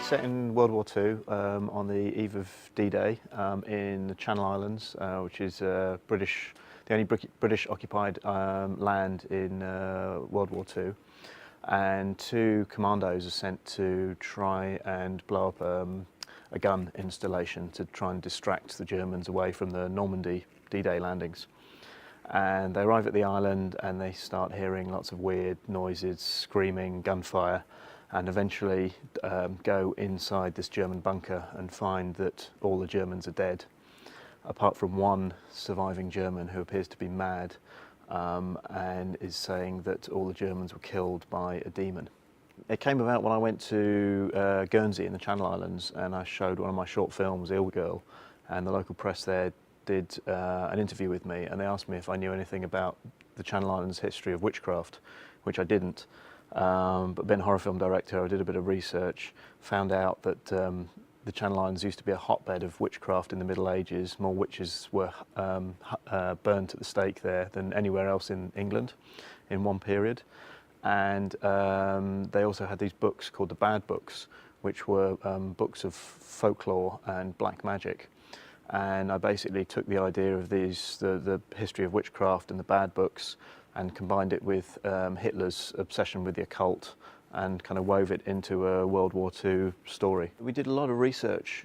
set in World War II on the eve of D-Day in the Channel Islands, which is the only British occupied land in World War II. And two commandos are sent to try and blow up a gun installation to try and distract the Germans away from the Normandy D-Day landings. And they arrive at the island and they start hearing lots of weird noises, screaming, gunfire, and eventually go inside this German bunker and find that all the Germans are dead, apart from one surviving German who appears to be mad and is saying that all the Germans were killed by a demon. It came about when I went to Guernsey in the Channel Islands and I showed one of my short films, Ill Girl, and the local press there did an interview with me, and they asked me if I knew anything about the Channel Islands history of witchcraft, which I didn't. But being a horror film director, I did a bit of research, found out that the Channel Islands used to be a hotbed of witchcraft in the Middle Ages. More witches were burnt at the stake there than anywhere else in England in one period. And they also had these books called the Bad Books, which were books of folklore and black magic. And I basically took the idea of the history of witchcraft and the Bad Books and combined it with Hitler's obsession with the occult and kind of wove it into a World War II story. We did a lot of research,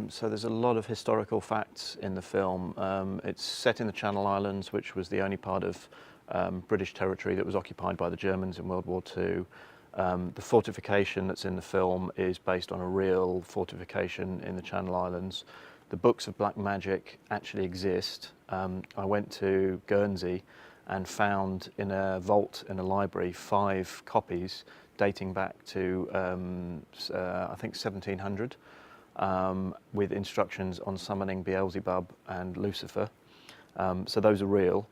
so there's a lot of historical facts in the film. It's set in the Channel Islands, which was the only part of British territory that was occupied by the Germans in World War II. The fortification that's in the film is based on a real fortification in the Channel Islands. The books of black magic actually exist. I went to Guernsey and found in a vault in a library 5 copies dating back to I think 1700 with instructions on summoning Beelzebub and Lucifer. So those are real.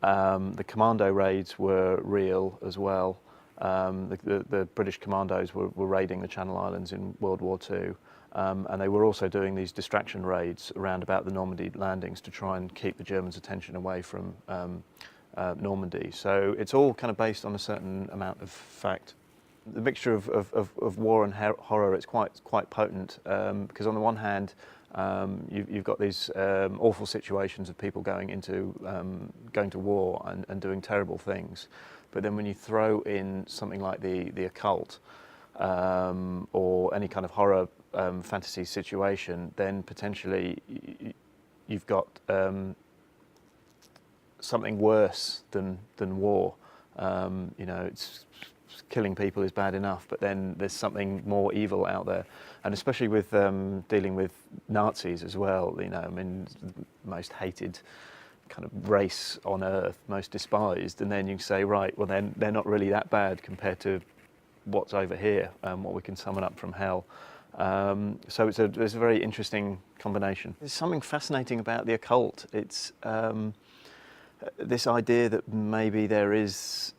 The commando raids were real as well. The British commandos were raiding the Channel Islands in World War II. And they were also doing these distraction raids around about the Normandy landings to try and keep the Germans' attention away from Normandy. So it's all kind of based on a certain amount of fact. The mixture of war and horror is quite potent because on the one hand you've got these awful situations of people going to war and doing terrible things, but then when you throw in something like the occult or any kind of horror fantasy situation, then potentially you've got something worse than war. You know, it's killing people is bad enough, but then there's something more evil out there, and especially with dealing with Nazis as well. You know, I mean, most hated kind of race on earth, most despised, and then you say, right, well then they're not really that bad compared to what's over here, what we can summon up from hell. So it's a very interesting combination. There's something fascinating about the occult. It's this idea that maybe there is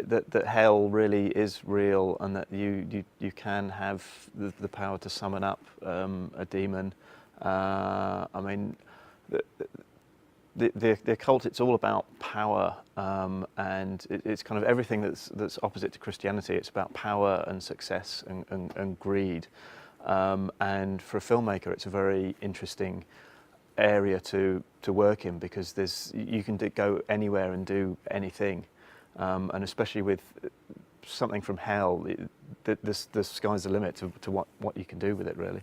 that hell really is real, and that you can have the power to summon up a demon. I mean, the occult, it's all about power, and it's kind of everything that's opposite to Christianity. It's about power and success and greed. And for a filmmaker, it's a very interesting area to work in, because you can go anywhere and do anything, and especially with something from hell, the sky's the limit to what you can do with it, really.